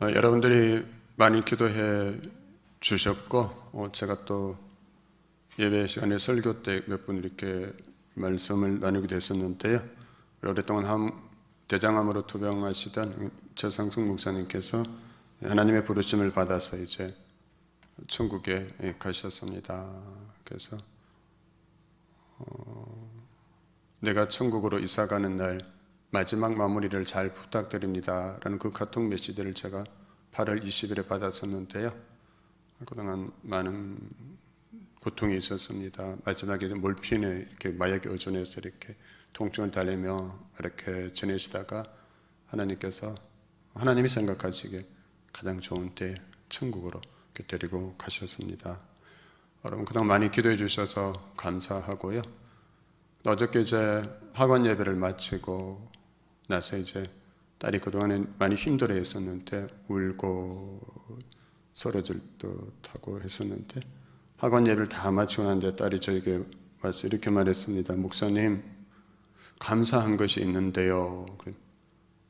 여러분들이 많이 기도해 주셨고, 제가 또 예배 시간에 설교 때 몇 분 이렇게 말씀을 나누게 됐었는데요. 오랫동안 대장암으로 투병하시던 최상숙 목사님께서 하나님의 부르심을 받아서 이제 천국에 가셨습니다. 그래서 내가 천국으로 이사가는 날 마지막 마무리를 잘 부탁드립니다 라는 그 카톡 메시지를 제가 8월 20일에 받았었는데요. 그동안 많은 고통이 있었습니다. 마지막에 몰핀에 이렇게 마약에 의존해서 이렇게 통증을 달래며 이렇게 지내시다가 하나님께서 하나님이 생각하시기에 가장 좋은 때 천국으로 데리고 가셨습니다. 여러분 그동안 많이 기도해 주셔서 감사하고요. 어저께 이제 학원 예배를 마치고 나서 이제 딸이 그동안에 많이 힘들어 했었는데 울고 쓰러질 듯하고 했었는데 학원 예배를 다 마치고 났는데 딸이 저에게 와서 이렇게 말했습니다. 목사님, 감사한 것이 있는데요.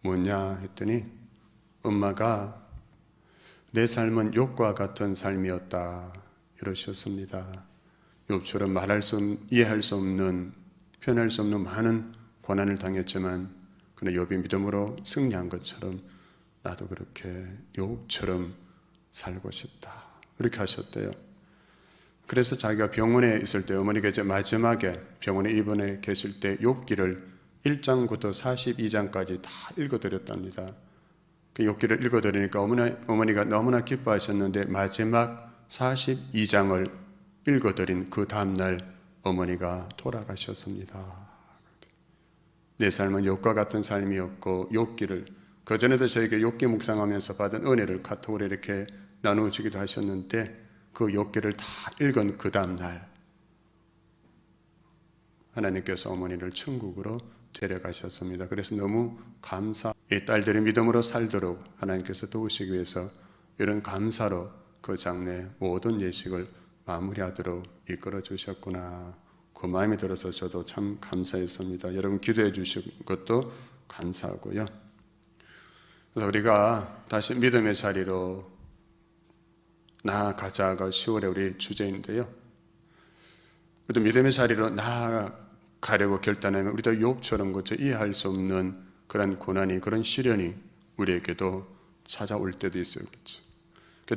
뭐냐 했더니 엄마가 내 삶은 욥과 같은 삶이었다 이러셨습니다. 욥처럼 이해할 수 없는, 표현할 수 없는 많은 고난을 당했지만 그는 욥이 믿음으로 승리한 것처럼 나도 그렇게 욥처럼 살고 싶다 이렇게 하셨대요. 그래서 자기가 병원에 있을 때 어머니가 이제 마지막에 병원에 입원해 계실 때 욥기를 1장부터 42장까지 다 읽어드렸답니다. 그 욥기를 읽어드리니까 어머니가 너무나 기뻐하셨는데 마지막 42장을 읽어드린 그 다음날 어머니가 돌아가셨습니다. 내 삶은 욥과 같은 삶이었고 욥기를 그전에도 저에게 욥기 묵상하면서 받은 은혜를 카톡으로 이렇게 나누어주기도 하셨는데 그 욥기를 다 읽은 그 다음날 하나님께서 어머니를 천국으로 데려가셨습니다. 그래서 너무 이 딸들이 믿음으로 살도록 하나님께서 도우시기 위해서 이런 감사로 그 장래 모든 예식을 마무리하도록 이끌어 주셨구나, 그 마음이 들어서 저도 참 감사했습니다. 여러분 기도해 주신 것도 감사하고요. 그래서 우리가 다시 믿음의 자리로 나아가자가 10월에 우리 주제인데요. 그래도 믿음의 자리로 나아가려고 결단하면 우리도 욥처럼 그저 이해할 수 없는 그런 고난이, 그런 시련이 우리에게도 찾아올 때도 있어요. 그렇죠?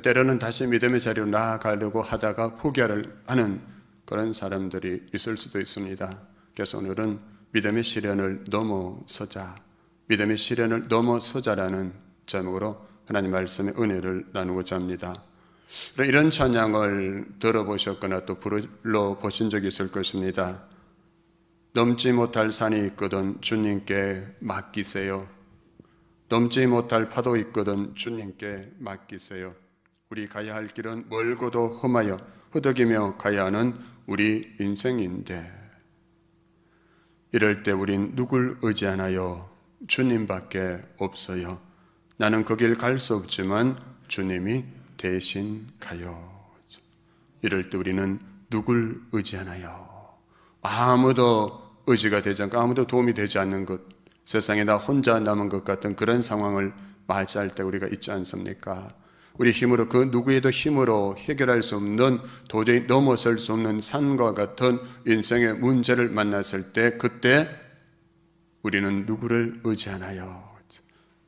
때로는 다시 믿음의 자리로 나아가려고 하다가 포기하는 그런 사람들이 있을 수도 있습니다. 그래서 오늘은 믿음의 시련을 넘어서자, 믿음의 시련을 넘어서자라는 제목으로 하나님 말씀의 은혜를 나누고자 합니다. 이런 찬양을 들어보셨거나 또 불러보신 적이 있을 것입니다. 넘지 못할 산이 있거든 주님께 맡기세요. 넘지 못할 파도 있거든 주님께 맡기세요. 우리 가야 할 길은 멀고도 험하여 허덕이며 가야 하는 우리 인생인데 이럴 때 우린 누굴 의지하나요? 주님밖에 없어요. 나는 그 길 갈 수 없지만 주님이 대신 가요. 이럴 때 우리는 누굴 의지하나요? 아무도 의지가 되지 않고 아무도 도움이 되지 않는 것, 세상에 나 혼자 남은 것 같은 그런 상황을 맞이할 때 우리가 있지 않습니까? 우리 힘으로, 그 누구에도 힘으로 해결할 수 없는, 도저히 넘어설 수 없는 산과 같은 인생의 문제를 만났을 때 그때 우리는 누구를 의지하나요?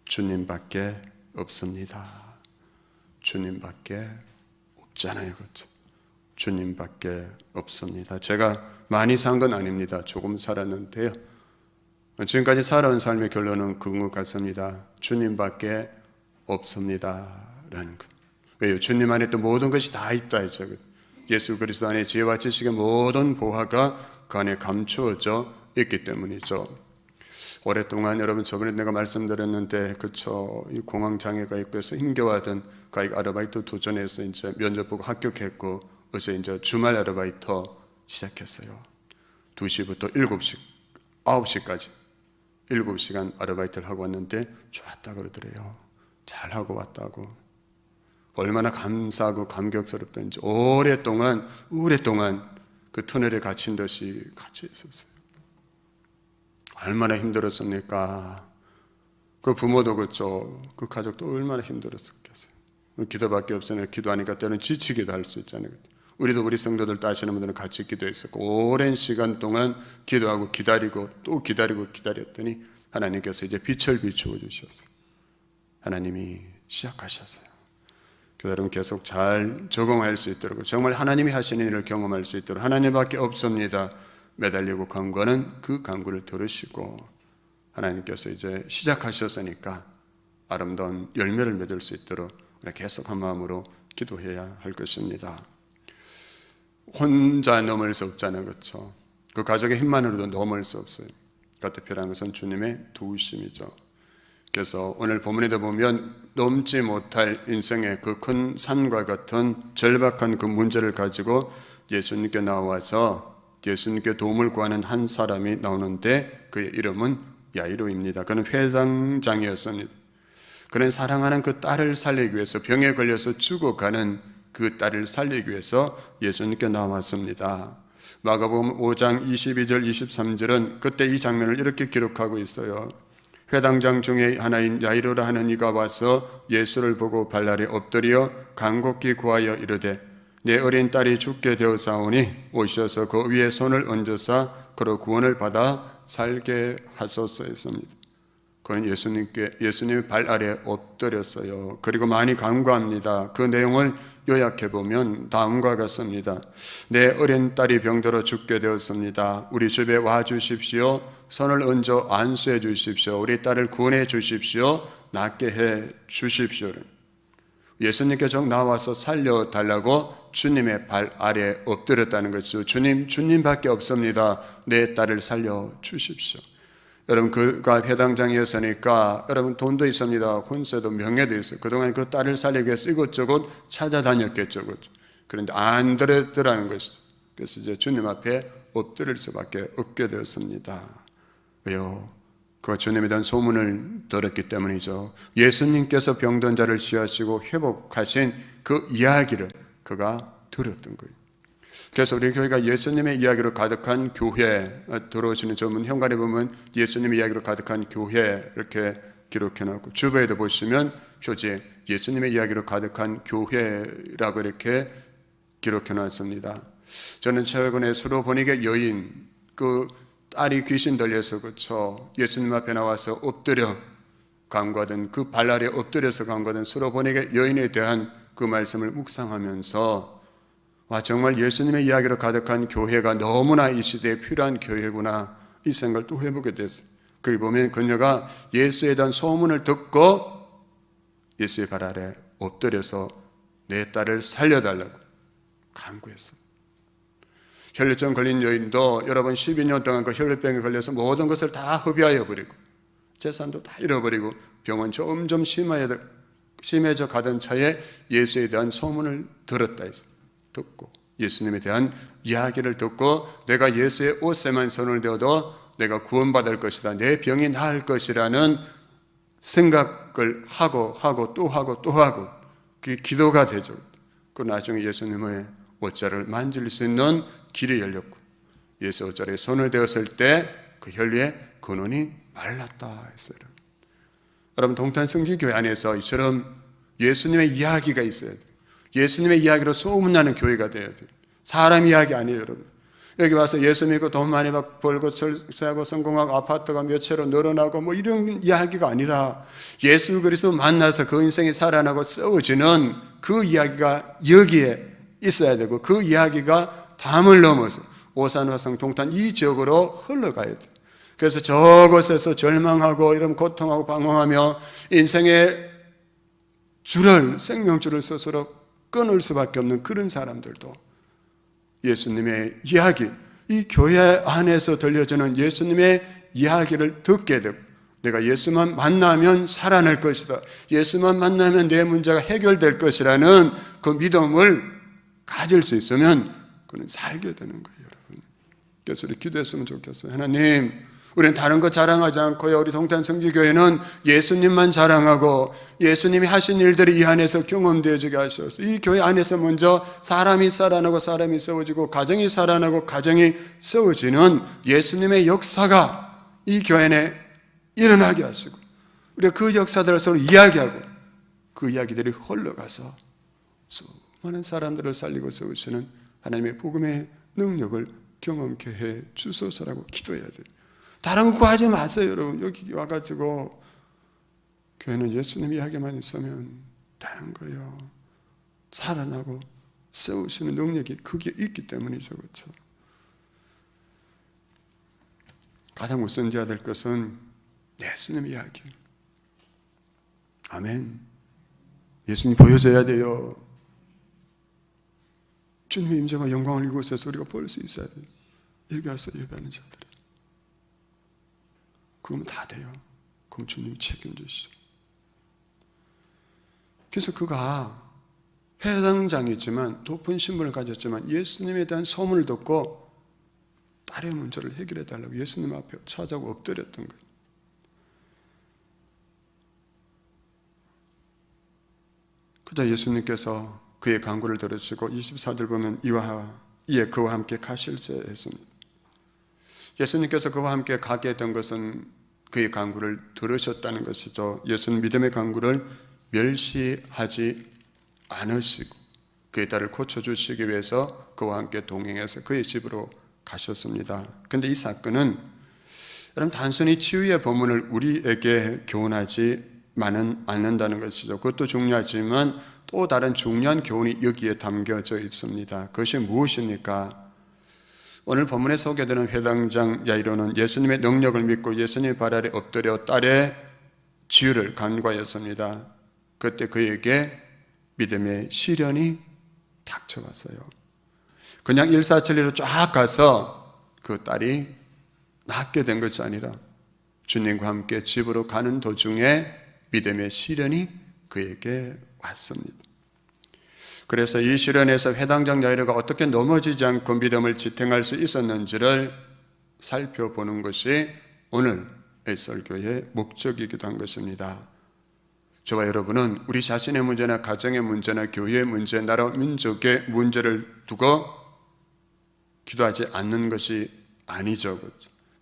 주님밖에 없습니다. 주님밖에 없잖아요. 그렇죠? 주님밖에 없습니다. 제가 많이 산 건 아닙니다. 조금 살았는데요. 지금까지 살아온 삶의 결론은 그런 것 같습니다. 주님밖에 없습니다 라는 것. 왜요? 주님 안에 또 모든 것이 다 있다 했죠. 예수 그리스도 안에 지혜와 지식의 모든 보화가 그 안에 감추어져 있기 때문이죠. 오랫동안 여러분 저번에 내가 말씀드렸는데 그쵸, 이 공황장애가 있고 해서 힘겨워하던 가익 아르바이트 도전해서 이제 면접 보고 합격했고 어제 이제 주말 아르바이트 시작했어요. 2시부터 7시, 9시까지 7시간 아르바이트를 하고 왔는데 좋았다 그러더래요. 잘하고 왔다고. 얼마나 감사하고 감격스럽던지 오랫동안 그 터널에 갇힌 듯이 갇혀 있었어요. 얼마나 힘들었습니까? 그 부모도 그렇죠. 그 가족도 얼마나 힘들었겠어요. 기도밖에 없으니까 기도하니까 때로는 지치기도 할 수 있잖아요. 우리도 우리 성도들 따시는 분들은 같이 기도했었고 오랜 시간 동안 기도하고 기다리고 또 기다리고 기다렸더니 하나님께서 이제 빛을 비추어 주셨어요. 하나님이 시작하셨어요. 여러분 계속 잘 적응할 수 있도록 정말 하나님이 하시는 일을 경험할 수 있도록 하나님밖에 없습니다. 매달리고 간구하는 그 간구를 들으시고 하나님께서 이제 시작하셨으니까 아름다운 열매를 맺을 수 있도록 계속한 마음으로 기도해야 할 것입니다. 혼자 넘을 수 없잖아요. 그렇죠? 그 가족의 힘만으로도 넘을 수 없어요. 그 대표라는 것은 주님의 도우심이죠. 그래서 오늘 본문에도 보면 넘지 못할 인생의 그 큰 산과 같은 절박한 그 문제를 가지고 예수님께 나와서 예수님께 도움을 구하는 한 사람이 나오는데 그의 이름은 야이로입니다. 그는 회당장이었습니다. 그는 사랑하는 그 딸을 살리기 위해서 병에 걸려서 죽어가는 그 딸을 살리기 위해서 예수님께 나왔습니다. 마가복음 5장 22절 23절은 그때 이 장면을 이렇게 기록하고 있어요. 회당장 중에 하나인 야이로라 하는 이가 와서 예수를 보고 발날에 엎드려 간곡히 구하여 이르되 내 어린 딸이 죽게 되어사오니 오셔서 그 위에 손을 얹으사 그로 구원을 받아 살게 하소서 했습니다. 그는 예수님의 발 아래 엎드렸어요. 그리고 많이 간구합니다. 그 내용을 요약해 보면 다음과 같습니다. 내 어린 딸이 병들어 죽게 되었습니다. 우리 집에 와 주십시오. 손을 얹어 안수해 주십시오. 우리 딸을 구원해 주십시오. 낫게 해 주십시오. 예수님께 정 나와서 살려달라고 주님의 발 아래 엎드렸다는 것이죠. 주님밖에 없습니다. 내 딸을 살려 주십시오. 여러분 그가 회당장이었으니까 여러분 돈도 있습니다. 권세도 명예도 있어요. 그동안 그 딸을 살리기 위해서 이것저것 찾아다녔겠죠. 그런데 안 들었더라는 것이죠. 그래서 이제 주님 앞에 엎드릴 수밖에 없게 되었습니다. 왜요? 그가 주님에 대한 소문을 들었기 때문이죠. 예수님께서 병든 자를 치유하시고 회복하신 그 이야기를 그가 들었던 거예요. 그래서 우리 교회가 예수님의 이야기로 가득한 교회, 들어오시는 전문 현관에 보면 예수님의 이야기로 가득한 교회 이렇게 기록해놨고 주변에도 보시면 표지에 예수님의 이야기로 가득한 교회라고 이렇게 기록해놨습니다. 저는 최근에 수로보니게 여인 그 딸이 귀신 들려서 그렇죠. 예수님 앞에 나와서 엎드려 간구하던 그 발 아래 엎드려서 간구하던 수로보니게 여인에 대한 그 말씀을 묵상하면서 와 정말 예수님의 이야기로 가득한 교회가 너무나 이 시대에 필요한 교회구나 이 생각을 또 해보게 됐어요. 거기 보면 그녀가 예수에 대한 소문을 듣고 예수의 발 아래 엎드려서 내 딸을 살려달라고 간구했어. 혈류증 걸린 여인도 여러분 12년 동안 그 혈류병에 걸려서 모든 것을 다 허비하여 버리고 재산도 다 잃어버리고 병은 점점 심해져 가던 차에 예수에 대한 소문을 들었다 했어요. 듣고 예수님에 대한 이야기를 듣고 내가 예수의 옷에만 손을 대어도 내가 구원받을 것이다. 내 병이 나을 것이라는 생각을 하고 또 하고 그게 기도가 되죠. 그 나중에 예수님의 옷자를 만질 수 있는 길이 열렸고 예수 옷자리에 손을 대었을 때 그 혈류의 근원이 말랐다 했어요. 여러분 동탄 성지교회 안에서 이처럼 예수님의 이야기가 있어야 돼요. 예수님의 이야기로 소문나는 교회가 되어야 돼요. 사람 이야기 아니에요. 여러분 여기 와서 예수 믿고 돈 많이 벌고 철새하고 성공하고 아파트가 몇 채로 늘어나고 뭐 이런 이야기가 아니라 예수 그리스도 만나서 그 인생이 살아나고 싸워지는 그 이야기가 여기에 있어야 되고 그 이야기가 담을 넘어서 오산, 화성, 동탄 이 지역으로 흘러가야 돼요. 그래서 저곳에서 절망하고 이런 고통하고 방황하며 인생의 생명줄을 스스로 끊을 수밖에 없는 그런 사람들도 예수님의 이야기, 이 교회 안에서 들려주는 예수님의 이야기를 듣게 되고 내가 예수만 만나면 살아날 것이다. 예수만 만나면 내 문제가 해결될 것이라는 그 믿음을 가질 수 있으면 그는 살게 되는 거예요, 여러분. 그래서 우리 기도했으면 좋겠어요. 하나님, 우리는 다른 거 자랑하지 않고요. 우리 동탄 성지교회는 예수님만 자랑하고 예수님이 하신 일들이 이 안에서 경험되어지게 하셔서 이 교회 안에서 먼저 사람이 살아나고 사람이 세워지고 가정이 살아나고 가정이 세워지는 예수님의 역사가 이 교회 안에 일어나게 하시고 우리가 그 역사들을 서로 이야기하고 그 이야기들이 흘러가서 수많은 사람들을 살리고 세우시는 하나님의 복음의 능력을 경험케 해 주소서라고 기도해야 돼요. 다른 거 구하지 마세요, 여러분. 여기 와가지고 교회는 예수님 이야기만 있으면 되는 거예요. 살아나고 세우시는 능력이 그게 있기 때문이죠. 그렇죠? 가장 우선지어야 될 것은 예수님 이야기. 아멘. 예수님 보여줘야 돼요. 주님의 임재와 영광을 이곳에서 우리가 볼 수 있어야 돼요. 여기 와서 예배하는 자들이. 그러면 다 돼요. 그럼 주님이 책임지시죠. 그래서 그가 회당장이지만 높은 신분을 가졌지만 예수님에 대한 소문을 듣고 딸의 문제를 해결해 달라고 예수님 앞에 찾아오고 엎드렸던 거예요. 그자 예수님께서 그의 간구를 들으시고 24절 보면 이에 그와 함께 가실세 했습니다. 예수님께서 그와 함께 가게 된 것은 그의 간구를 들으셨다는 것이죠. 예수는 믿음의 간구를 멸시하지 않으시고 그의 딸을 고쳐주시기 위해서 그와 함께 동행해서 그의 집으로 가셨습니다. 그런데 이 사건은 여러분 단순히 치유의 본문을 우리에게 교훈하지만은 않는다는 것이죠. 그것도 중요하지만 또 다른 중요한 교훈이 여기에 담겨져 있습니다. 그것이 무엇입니까? 오늘 본문에 소개되는 회당장 야이로는 예수님의 능력을 믿고 예수님의 발 아래 엎드려 딸의 치유를 간구하였습니다. 그때 그에게 믿음의 시련이 닥쳐왔어요. 그냥 일사천리로 쫙 가서 그 딸이 낫게 된 것이 아니라 주님과 함께 집으로 가는 도중에 믿음의 시련이 그에게 왔습니다. 그래서 이 시련에서 회당장 야이로가 어떻게 넘어지지 않고 믿음을 지탱할 수 있었는지를 살펴보는 것이 오늘 엘설교의 목적이기도 한 것입니다. 저와 여러분은 우리 자신의 문제나 가정의 문제나 교회의 문제, 나라 민족의 문제를 두고 기도하지 않는 것이 아니죠.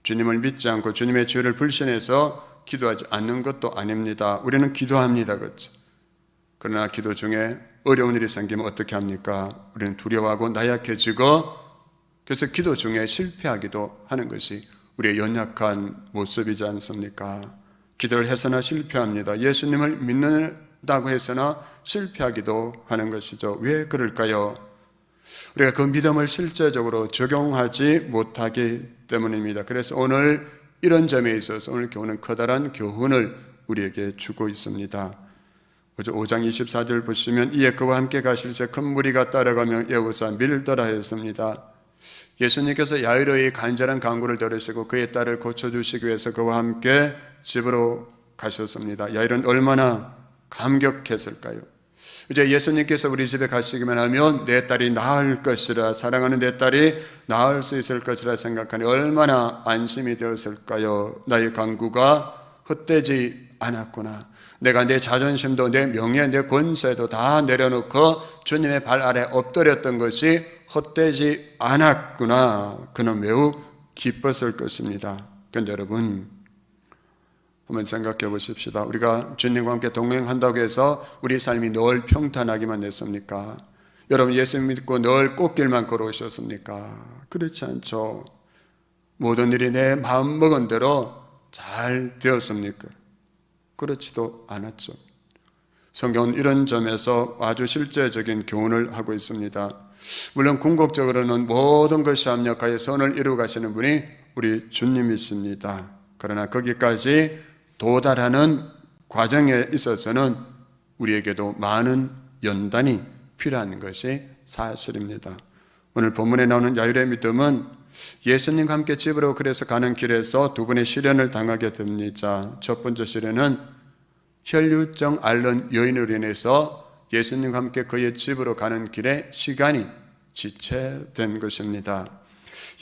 주님을 믿지 않고 주님의 죄를 불신해서 기도하지 않는 것도 아닙니다. 우리는 기도합니다. 그렇죠? 그러나 기도 중에 어려운 일이 생기면 어떻게 합니까? 우리는 두려워하고 나약해지고 그래서 기도 중에 실패하기도 하는 것이 우리의 연약한 모습이지 않습니까? 기도를 해서나 실패합니다. 예수님을 믿는다고 해서나 실패하기도 하는 것이죠. 왜 그럴까요? 우리가 그 믿음을 실제적으로 적용하지 못하기 때문입니다. 그래서 오늘 이런 점에 있어서 오늘 교훈은 커다란 교훈을 우리에게 주고 있습니다. 5장 24절 보시면 이에 그와 함께 가실새 큰 무리가 따라가며 예우사 밀더라 했습니다. 예수님께서 야이로의 간절한 간구를 들으시고 그의 딸을 고쳐주시기 위해서 그와 함께 집으로 가셨습니다. 야이로는 얼마나 감격했을까요? 이제 예수님께서 우리 집에 가시기만 하면 내 딸이 나을 것이라, 사랑하는 내 딸이 나을 수 있을 것이라 생각하니 얼마나 안심이 되었을까요? 나의 간구가 헛되지 않았구나. 내가 내 자존심도 내 명예, 내 권세도 다 내려놓고 주님의 발 아래 엎드렸던 것이 헛되지 않았구나. 그는 매우 기뻤을 것입니다. 그런데 여러분, 한번 생각해 보십시다. 우리가 주님과 함께 동행한다고 해서 우리 삶이 늘 평탄하기만 했습니까? 여러분 예수 믿고 늘 꽃길만 걸어오셨습니까? 그렇지 않죠. 모든 일이 내 마음먹은 대로 잘 되었습니까? 그렇지도 않았죠. 성경은 이런 점에서 아주 실제적인 교훈을 하고 있습니다. 물론 궁극적으로는 모든 것이 합력하여 선을 이루어 가시는 분이 우리 주님이십니다. 그러나 거기까지 도달하는 과정에 있어서는 우리에게도 많은 연단이 필요한 것이 사실입니다. 오늘 본문에 나오는 야이로의 믿음은 예수님과 함께 집으로 그래서 가는 길에서 두 번의 시련을 당하게 됩니다. 첫 번째 시련은 혈류증 앓는 여인으로 인해서 예수님과 함께 그의 집으로 가는 길에 시간이 지체된 것입니다.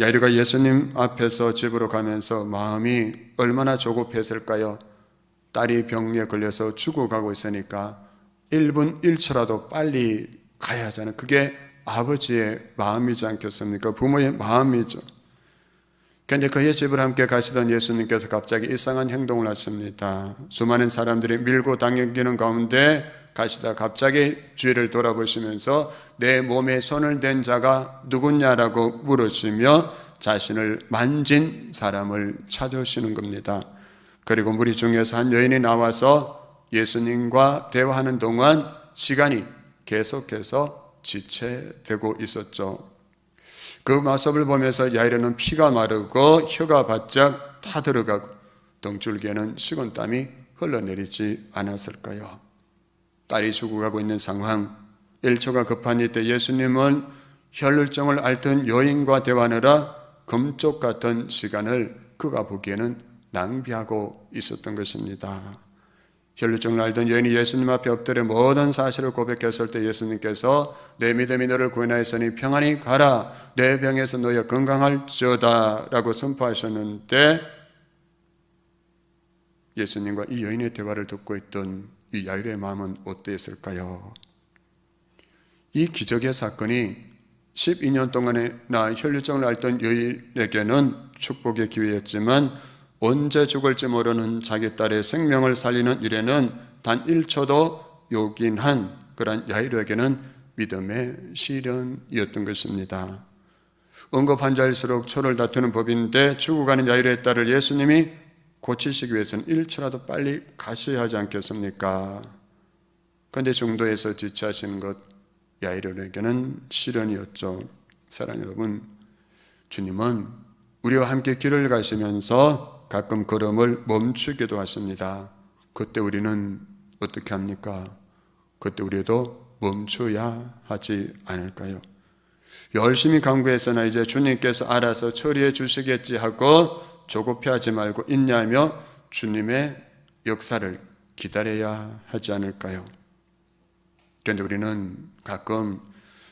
야이로가 예수님 앞에서 집으로 가면서 마음이 얼마나 조급했을까요? 딸이 병에 걸려서 죽어가고 있으니까 1분 1초라도 빨리 가야 하잖아요. 그게 아버지의 마음이지 않겠습니까? 부모의 마음이죠. 그런데 그의 집을 함께 가시던 예수님께서 갑자기 이상한 행동을 하십니다. 수많은 사람들이 밀고 당기는 가운데 가시다 갑자기 주위를 돌아보시면서 내 몸에 손을 댄 자가 누구냐라고 물으시며 자신을 만진 사람을 찾으시는 겁니다. 그리고 무리 중에서 한 여인이 나와서 예수님과 대화하는 동안 시간이 계속해서 지체되고 있었죠. 그 모습을 보면서 야이로는 피가 마르고 혀가 바짝 타들어가고 등줄기에는 식은땀이 흘러내리지 않았을까요? 딸이 죽어가고 있는 상황, 일초가 급한 이때 예수님은 혈루증을 앓던 여인과 대화하느라 금쪽 같은 시간을 그가 보기에는 낭비하고 있었던 것입니다. 혈루증을 앓던 여인이 예수님 앞에 엎드려 모든 사실을 고백했을 때 예수님께서 내 믿음이 너를 구원하였으니 평안히 가라, 내 병에서 너희가 건강할지어다 라고 선포하셨는데, 예수님과 이 여인의 대화를 듣고 있던 이 야이로의 마음은 어땠을까요? 이 기적의 사건이 12년 동안이나 혈루증을 앓던 여인에게는 축복의 기회였지만 언제 죽을지 모르는 자기 딸의 생명을 살리는 일에는 단 1초도 요긴한 그런 야이로에게는 믿음의 시련이었던 것입니다. 응급 환자일수록 초를 다투는 법인데 죽어가는 야이로의 딸을 예수님이 고치시기 위해서는 1초라도 빨리 가셔야 하지 않겠습니까? 그런데 중도에서 지체하시는 것, 야이로에게는 시련이었죠. 사랑하는 여러분, 주님은 우리와 함께 길을 가시면서 가끔 걸음을 멈추기도 하십니다. 그때 우리는 어떻게 합니까? 그때 우리도 멈춰야 하지 않을까요? 열심히 강구해서나 이제 주님께서 알아서 처리해 주시겠지 하고 조급해하지 말고 인내하며 주님의 역사를 기다려야 하지 않을까요? 그런데 우리는 가끔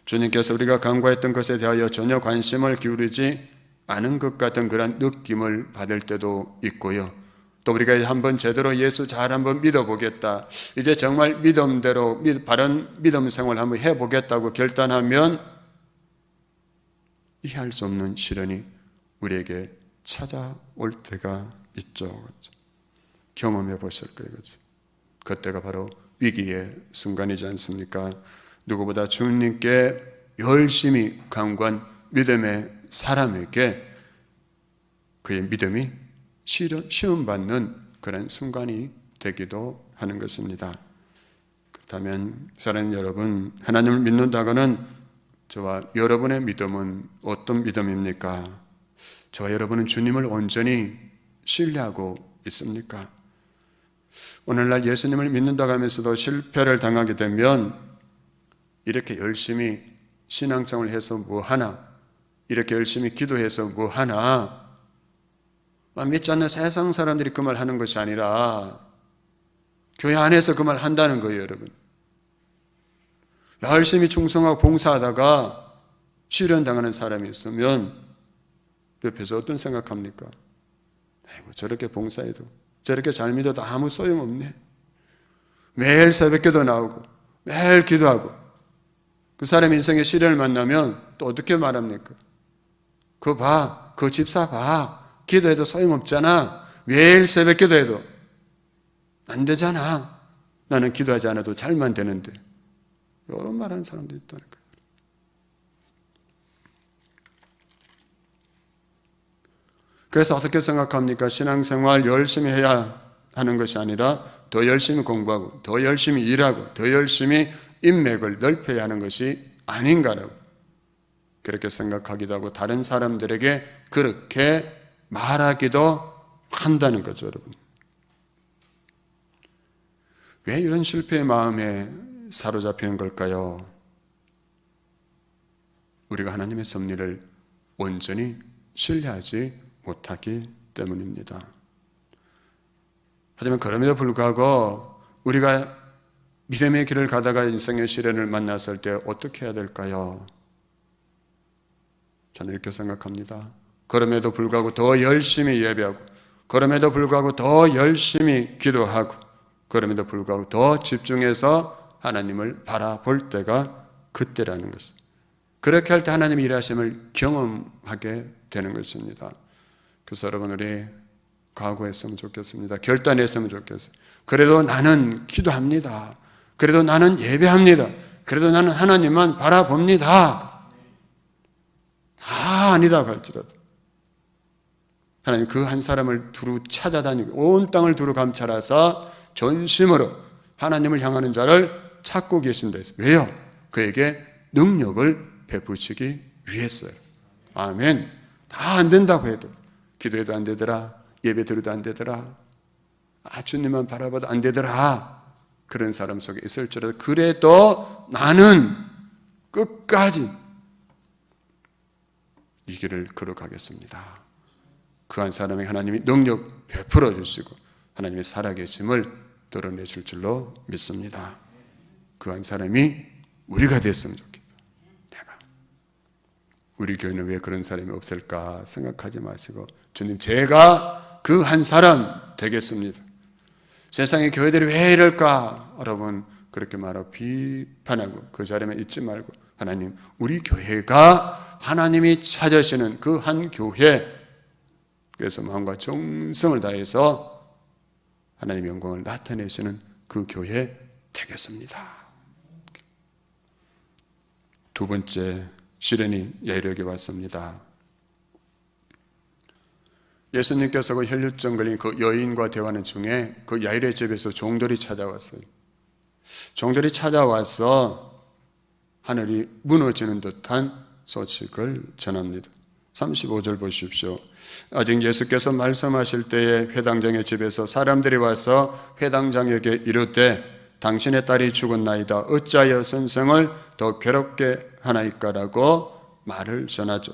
주님께서 우리가 간구했던 것에 대하여 전혀 관심을 기울이지 않은 것 같은 그런 느낌을 받을 때도 있고요. 또 우리가 한번 제대로 예수 잘 한번 믿어보겠다, 이제 정말 믿음대로 바른 믿음 생활 한번 해보겠다고 결단하면 이해할 수 없는 시련이 우리에게 찾아올 때가 있죠. 경험해 보실 거예요. 그때가 바로 위기의 순간이지 않습니까? 누구보다 주님께 열심히 간구한 믿음의 사람에게 그의 믿음이 시험받는 그런 순간이 되기도 하는 것입니다. 그렇다면 사랑하는 여러분, 하나님을 믿는다고는 저와 여러분의 믿음은 어떤 믿음입니까? 저와 여러분은 주님을 온전히 신뢰하고 있습니까? 오늘날 예수님을 믿는다고 하면서도 실패를 당하게 되면 이렇게 열심히 신앙생활을 해서 뭐 하나, 이렇게 열심히 기도해서 뭐 하나, 믿지 않는 세상 사람들이 그 말 하는 것이 아니라 교회 안에서 그 말 한다는 거예요, 여러분. 열심히 충성하고 봉사하다가 실현당하는 사람이 있으면 옆에서 어떤 생각합니까? 아이고, 저렇게 봉사해도 저렇게 잘 믿어도 아무 소용없네. 매일 새벽기도 나오고 매일 기도하고 그 사람 인생의 시련을 만나면 또 어떻게 말합니까? 그거 봐, 그 집사 봐, 기도해도 소용없잖아. 매일 새벽 기도해도 안 되잖아. 나는 기도하지 않아도 잘만 되는데. 이런 말하는 사람도 있다는 거예요. 그래서 어떻게 생각합니까? 신앙생활 열심히 해야 하는 것이 아니라 더 열심히 공부하고 더 열심히 일하고 더 열심히 인맥을 넓혀야 하는 것이 아닌가라고 그렇게 생각하기도 하고 다른 사람들에게 그렇게 말하기도 한다는 거죠, 여러분. 왜 이런 실패의 마음에 사로잡히는 걸까요? 우리가 하나님의 섭리를 온전히 신뢰하지 못하기 때문입니다. 하지만 그럼에도 불구하고 우리가 믿음의 길을 가다가 인생의 시련을 만났을 때 어떻게 해야 될까요? 저는 이렇게 생각합니다. 그럼에도 불구하고 더 열심히 예배하고, 그럼에도 불구하고 더 열심히 기도하고, 그럼에도 불구하고 더 집중해서 하나님을 바라볼 때가 그때라는 것입니다. 그렇게 할 때 하나님의 일하심을 경험하게 되는 것입니다. 그래서 여러분 우리 각오했으면 좋겠습니다. 결단했으면 좋겠어요. 그래도 나는 기도합니다. 그래도 나는 예배합니다. 그래도 나는 하나님만 바라봅니다. 다 아니라고 할지라도 하나님 그 한 사람을 두루 찾아다니고 온 땅을 두루 감찰하사 전심으로 하나님을 향하는 자를 찾고 계신다 했어요. 왜요? 그에게 능력을 베푸시기 위해서요. 아멘. 다 안 된다고 해도, 기도해도 안 되더라, 예배 드려도 안 되더라, 주님만 바라봐도 안 되더라, 그런 사람 속에 있을지라도 그래도 나는 끝까지 이 길을 걸어가겠습니다. 그 한 사람에게 하나님이 능력 베풀어 주시고 하나님의 살아계심을 드러내실 줄로 믿습니다. 그 한 사람이 우리가 됐으면 좋겠다. 내가 우리 교회는 왜 그런 사람이 없을까 생각하지 마시고 주님, 제가 그 한 사람 되겠습니다. 세상의 교회들이 왜 이럴까 여러분 그렇게 말하고 비판하고 그 자리에만 있지 말고 하나님, 우리 교회가 하나님이 찾으시는 그 한 교회, 그래서 마음과 정성을 다해서 하나님의 영광을 나타내시는 그 교회 되겠습니다. 두 번째 시련이 야이로에게 왔습니다. 예수님께서 그 혈루증 걸린 그 여인과 대화하는 중에 그 야이로의 집에서 종들이 찾아왔어요. 종들이 찾아와서 하늘이 무너지는 듯한 소식을 전합니다. 35절 보십시오. 아직 예수께서 말씀하실 때에 회당장의 집에서 사람들이 와서 회당장에게 이르되 당신의 딸이 죽었나이다. 어찌하여 선생을 더 괴롭게 하나이까라고 말을 전하죠.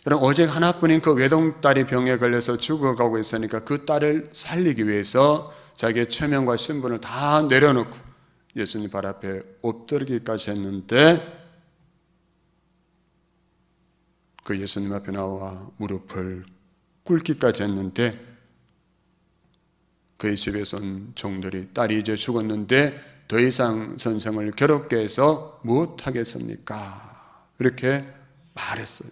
여러분, 오직 하나뿐인 그 외동딸이 병에 걸려서 죽어가고 있으니까 그 딸을 살리기 위해서 자기의 처명과 신분을 다 내려놓고 예수님 발 앞에 엎드리기까지 했는데 그 예수님 앞에 나와 무릎을 꿇기까지 했는데 그의 집에서 온 종들이 딸이 이제 죽었는데 더 이상 선생을 괴롭게 해서 무엇하겠습니까? 이렇게 말했어요.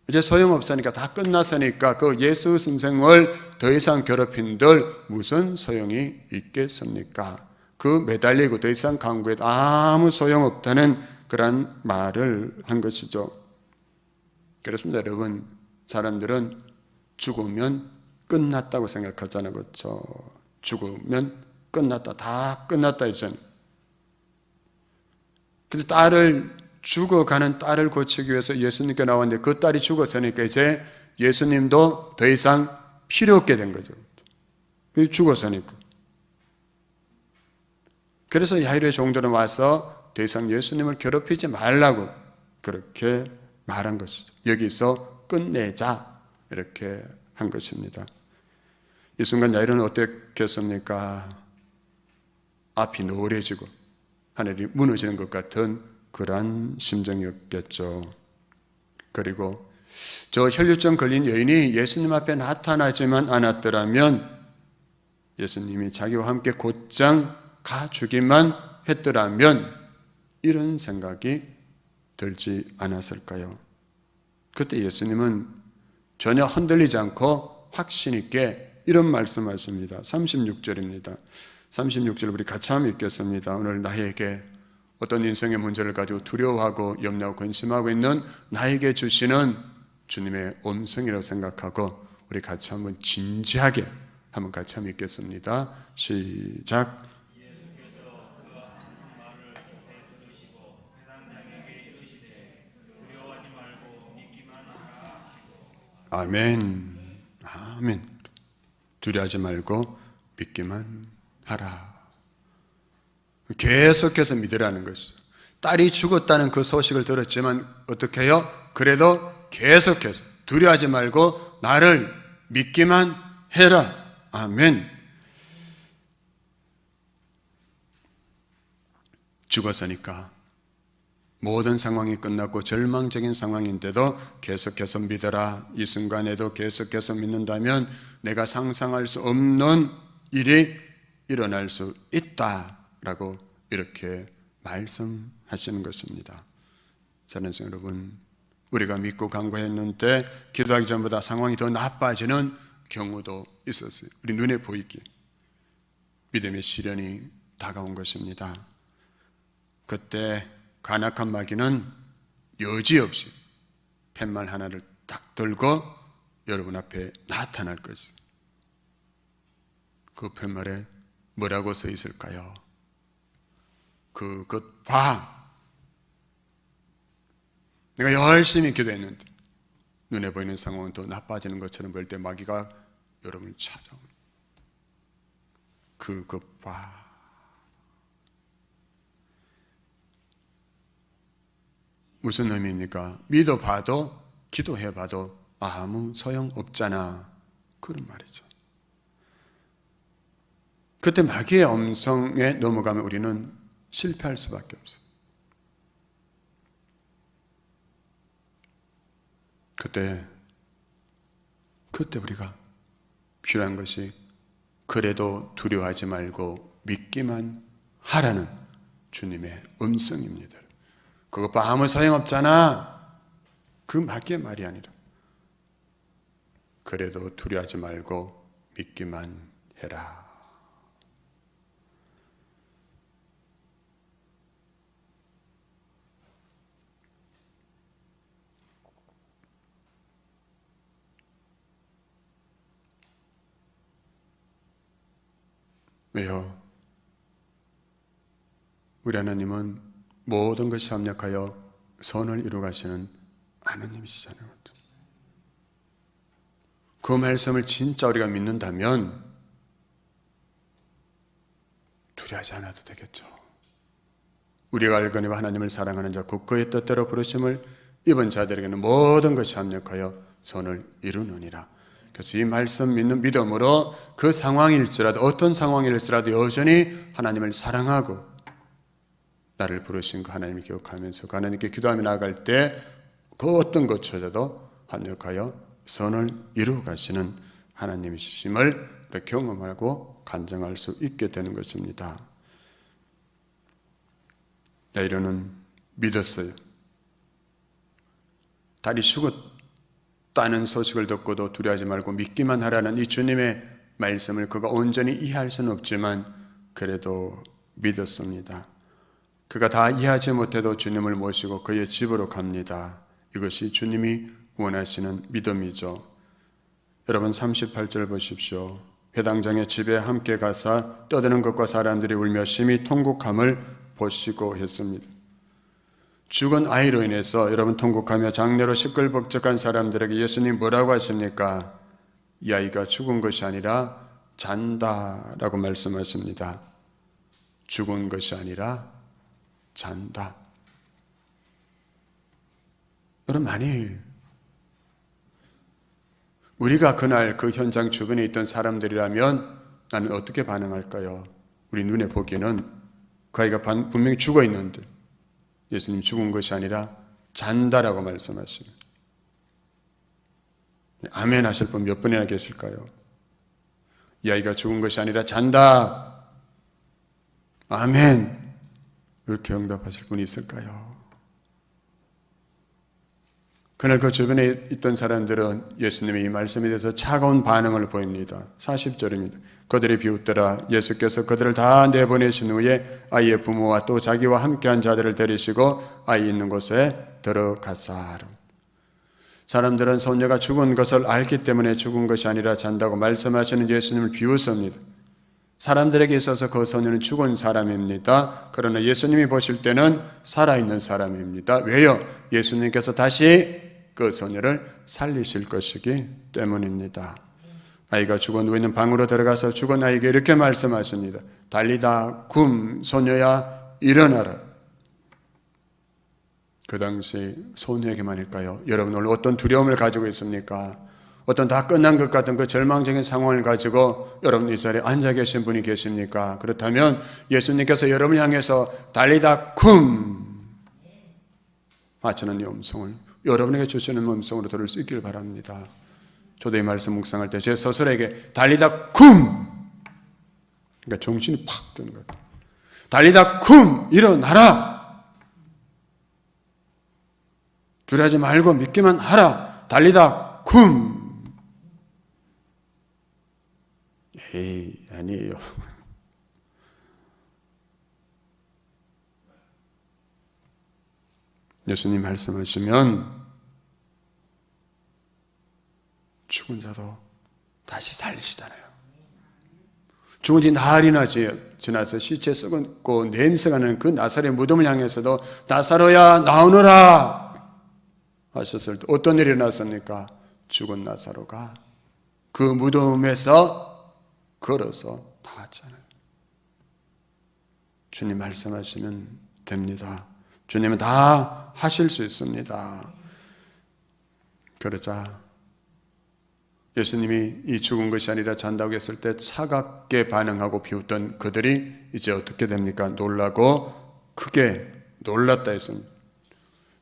이제 소용없으니까 다 끝났으니까 그 예수 선생을 더 이상 괴롭힌들 무슨 소용이 있겠습니까? 그 매달리고 더 이상 강구해도 아무 소용없다는 그런 말을 한 것이죠. 그렇습니다. 여러분, 사람들은 죽으면 끝났다고 생각하잖아요. 그렇죠? 죽으면 끝났다. 다 끝났다 했잖아요. 근데 죽어가는 딸을 고치기 위해서 예수님께 나왔는데 그 딸이 죽었으니까 이제 예수님도 더 이상 필요 없게 된 거죠. 죽었으니까. 그래서 야이로의 종들은 와서 더 이상 예수님을 괴롭히지 말라고 그렇게 말한 것이죠. 여기서 끝내자 이렇게 한 것입니다. 이 순간 야이로는 어땠겠습니까? 앞이 노래지고 하늘이 무너지는 것 같은 그러한 심정이었겠죠. 그리고 저 혈루증 걸린 여인이 예수님 앞에 나타나지만 않았더라면 예수님이 자기와 함께 곧장 가주기만 했더라면 이런 생각이 들지 않았을까요? 그때 예수님은 전혀 흔들리지 않고 확신 있게 이런 말씀하십니다. 36절입니다. 36절 우리 같이 한번 읽겠습니다. 오늘 나에게 어떤 인생의 문제를 가지고 두려워하고 염려하고 근심하고 있는 나에게 주시는 주님의 음성이라고 생각하고 우리 같이 한번 진지하게 한번 같이 한번 읽겠습니다. 시작. 아멘. 아멘. 두려워하지 말고 믿기만 하라. 계속해서 믿으라는 것이죠. 딸이 죽었다는 그 소식을 들었지만 어떻게 해요? 그래도 계속해서 두려워하지 말고 나를 믿기만 해라. 아멘. 죽었으니까 모든 상황이 끝났고 절망적인 상황인데도 계속해서 믿어라. 이 순간에도 계속해서 믿는다면 내가 상상할 수 없는 일이 일어날 수 있다라고 이렇게 말씀하시는 것입니다. 사랑하는 여러분, 우리가 믿고 간구했는데 기도하기 전보다 상황이 더 나빠지는 경우도 있었어요. 우리 눈에 보이기 믿음의 시련이 다가온 것입니다. 그때 간악한 마귀는 여지없이 팻말 하나를 딱 들고 여러분 앞에 나타날 것이에요. 그 팻말에 뭐라고 써 있을까요? 그것 봐. 내가 열심히 기도했는데 눈에 보이는 상황은 더 나빠지는 것처럼 보일 때 마귀가 여러분을 찾아옵니다. 그것 봐. 무슨 의미입니까? 믿어봐도 기도해봐도 아무 소용없잖아, 그런 말이죠. 그때 마귀의 음성에 넘어가면 우리는 실패할 수밖에 없어요. 그때 우리가 필요한 것이 그래도 두려워하지 말고 믿기만 하라는 주님의 음성입니다. 그것 봐, 아무 소용없잖아, 그 마귀의 말이 아니라 그래도 두려워하지 말고 믿기만 해라. 왜요? 우리 하나님은 모든 것이 합력하여 선을 이루가시는 하나님이시잖아요. 그 말씀을 진짜 우리가 믿는다면 두려워하지 않아도 되겠죠. 우리가 알거니와 하나님을 사랑하는 자 곧 그의 뜻대로 부르심을 입은 자들에게는 모든 것이 합력하여 선을 이루느니라. 그래서 이 말씀 믿는 믿음으로 그 상황일지라도 어떤 상황일지라도 여전히 하나님을 사랑하고 나를 부르신 그 하나님을 기억하면서 그 하나님께 기도하며 나아갈 때 그 어떤 것조차도 합력하여 선을 이루어 가시는 하나님이심을 경험하고 간증할 수 있게 되는 것입니다. 야이로는 믿었어요. 딸이 죽었다는 소식을 듣고도 두려워하지 말고 믿기만 하라는 이 주님의 말씀을 그가 온전히 이해할 수는 없지만 그래도 믿었습니다. 그가 다 이해하지 못해도 주님을 모시고 그의 집으로 갑니다. 이것이 주님이 원하시는 믿음이죠. 여러분 38절 보십시오. 회당장의 집에 함께 가사 떠드는 것과 사람들이 울며 심히 통곡함을 보시고 했습니다. 죽은 아이로 인해서 여러분 통곡하며 장례로 시끌벅적한 사람들에게 예수님 뭐라고 하십니까? 이 아이가 죽은 것이 아니라 잔다라고 말씀하십니다. 죽은 것이 아니라 잔다. 여러분, 만일 우리가 그날 그 현장 주변에 있던 사람들이라면 나는 어떻게 반응할까요? 우리 눈에 보기에는 그 아이가 분명히 죽어 있는데 예수님 죽은 것이 아니라 잔다라고 말씀하십니다. 아멘 하실 분 몇 분이나 계실까요? 이 아이가 죽은 것이 아니라 잔다. 아멘. 이렇게 응답하실 분이 있을까요? 그날 그 주변에 있던 사람들은 예수님의 이 말씀에 대해서 차가운 반응을 보입니다. 40절입니다. 그들이 비웃더라. 예수께서 그들을 다 내보내신 후에 아이의 부모와 또 자기와 함께한 자들을 데리시고 아이 있는 곳에 들어가사. 사람들은 손녀가 죽은 것을 알기 때문에 죽은 것이 아니라 잔다고 말씀하시는 예수님을 비웃습니다. 사람들에게 있어서 그 소녀는 죽은 사람입니다. 그러나 예수님이 보실 때는 살아있는 사람입니다. 왜요? 예수님께서 다시 그 소녀를 살리실 것이기 때문입니다. 아이가 죽어 누워있는 방으로 들어가서 죽은 아이에게 이렇게 말씀하십니다. 달리다 굼, 소녀야 일어나라. 그 당시 소녀에게만일까요? 여러분 오늘 어떤 두려움을 가지고 있습니까? 어떤 다 끝난 것 같은 그 절망적인 상황을 가지고 여러분 이 자리에 앉아 계신 분이 계십니까? 그렇다면 예수님께서 여러분을 향해서 달리다 굼 하시는 이 음성을 여러분에게 주시는 음성으로 들을 수 있기를 바랍니다. 저도 이 말씀 묵상할 때 제 스스로에게 달리다 굼, 그러니까 정신이 팍 드는 것 같아요. 달리다 굼 일어나라. 두려워하지 말고 믿기만 하라. 달리다 굼. 에이, 아니에요. 예수님 말씀하시면 죽은 자도 다시 살리시잖아요. 죽은 지 나흘이나 지나서 시체 썩고 냄새가 나는 그 나사로의 무덤을 향해서도 나사로야 나오너라 하셨을 때 어떤 일이 일어났습니까? 죽은 나사로가 그 무덤에서 걸어서 나왔잖아요. 주님 말씀하시면 됩니다. 주님은 다 하실 수 있습니다. 그러자 예수님이 이 죽은 것이 아니라 잔다고 했을 때 차갑게 반응하고 비웃던 그들이 이제 어떻게 됩니까? 놀라고 크게 놀랐다 했습니다.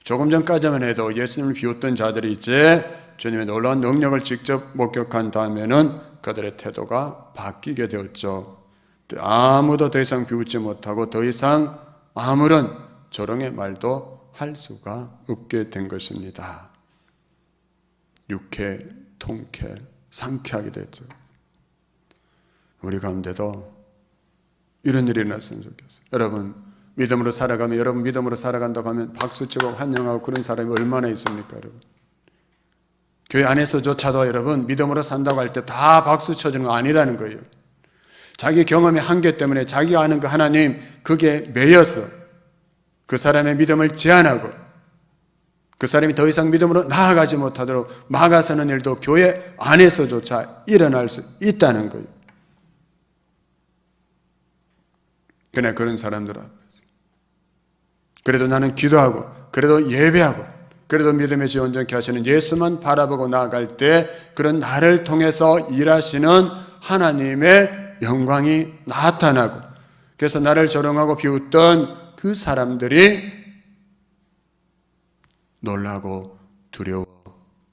조금 전까지만 해도 예수님을 비웃던 자들이 이제 주님의 놀라운 능력을 직접 목격한 다음에는 그들의 태도가 바뀌게 되었죠. 아무도 더 이상 비웃지 못하고 더 이상 아무런 조롱의 말도 할 수가 없게 된 것입니다. 유쾌, 통쾌, 상쾌하게 됐죠. 우리 가운데도 이런 일이 일어났으면 좋겠어요. 여러분 믿음으로 살아가면, 여러분 믿음으로 살아간다고 하면 박수치고 환영하고 그런 사람이 얼마나 있습니까? 여러분 교회 안에서조차도 여러분 믿음으로 산다고 할 때 다 박수 쳐주는 거 아니라는 거예요. 자기 경험의 한계 때문에 자기가 아는 그 하나님 그게 매여서 그 사람의 믿음을 제한하고 그 사람이 더 이상 믿음으로 나아가지 못하도록 막아서는 일도 교회 안에서조차 일어날 수 있다는 거예요. 그러나 그런 사람들 앞에서 그래도 나는 기도하고 그래도 예배하고 그래도 믿음의 지 온전케 하시는 예수만 바라보고 나아갈 때 그런 나를 통해서 일하시는 하나님의 영광이 나타나고 그래서 나를 조롱하고 비웃던 그 사람들이 놀라고 두려워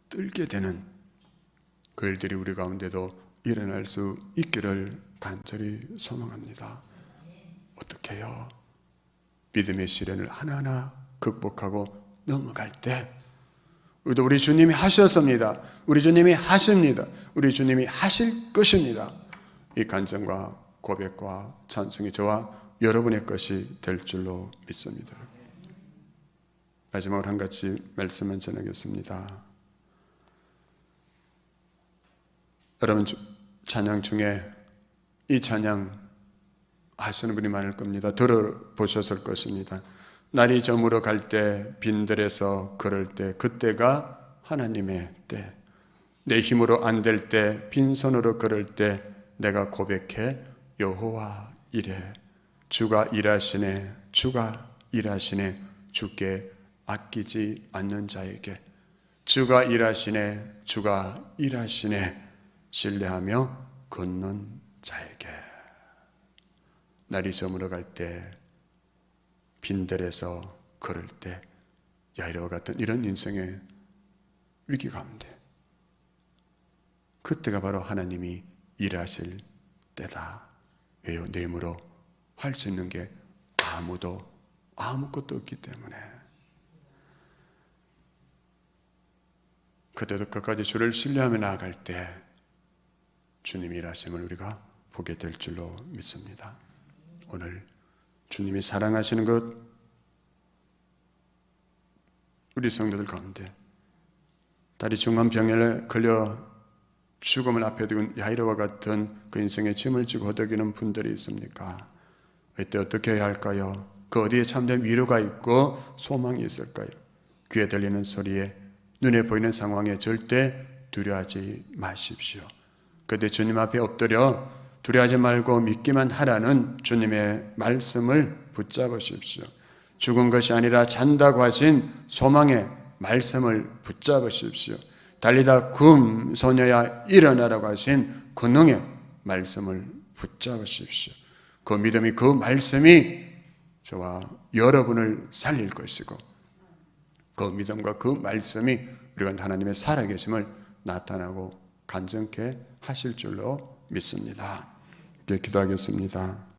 떨게 되는 그 일들이 우리 가운데도 일어날 수 있기를 간절히 소망합니다. 어떻게 해요? 믿음의 시련을 하나하나 극복하고 넘어갈 때 우리 주님이 하셨습니다. 우리 주님이 하십니다. 우리 주님이 하실 것입니다. 이 간증과 고백과 찬송이 저와 여러분의 것이 될 줄로 믿습니다. 마지막으로 한 가지 말씀을 전하겠습니다. 여러분 찬양 중에 이 찬양 아시는 분이 많을 겁니다. 들어보셨을 것입니다. 날이 저물어 갈 때 빈들에서 걸을 때 그때가 하나님의 때. 내 힘으로 안 될 때 빈손으로 걸을 때 내가 고백해 여호와 이래. 주가 일하시네 주가 일하시네 주께 아끼지 않는 자에게 주가 일하시네 주가 일하시네 신뢰하며 걷는 자에게 날이 저물어 갈 때 빈들에서 걸을 때 야이로와 같은 이런 인생의 위기 가운데 그때가 바로 하나님이 일하실 때다. 왜요? 내 힘으로 할 수 있는 게 아무것도 없기 때문에 그때도 끝까지 주를 신뢰하며 나아갈 때 주님이 일하심을 우리가 보게 될 줄로 믿습니다. 오늘 주님이 사랑하시는 것 우리 성도들 가운데 다리 중한 병에 걸려 죽음을 앞에 두고 야이로와 같은 그 인생의 짐을 지고 허덕이는 분들이 있습니까? 이때 어떻게 해야 할까요? 그 어디에 참된 위로가 있고 소망이 있을까요? 귀에 들리는 소리에 눈에 보이는 상황에 절대 두려워하지 마십시오. 그때 주님 앞에 엎드려 두려워하지 말고 믿기만 하라는 주님의 말씀을 붙잡으십시오. 죽은 것이 아니라 잔다고 하신 소망의 말씀을 붙잡으십시오. 달리다 소녀야 일어나라고 하신 권능의 말씀을 붙잡으십시오. 그 믿음이 그 말씀이 저와 여러분을 살릴 것이고 그 믿음과 그 말씀이 우리가 하나님의 살아계심을 나타나고 간증케 하실 줄로 믿습니다. 기도하겠습니다.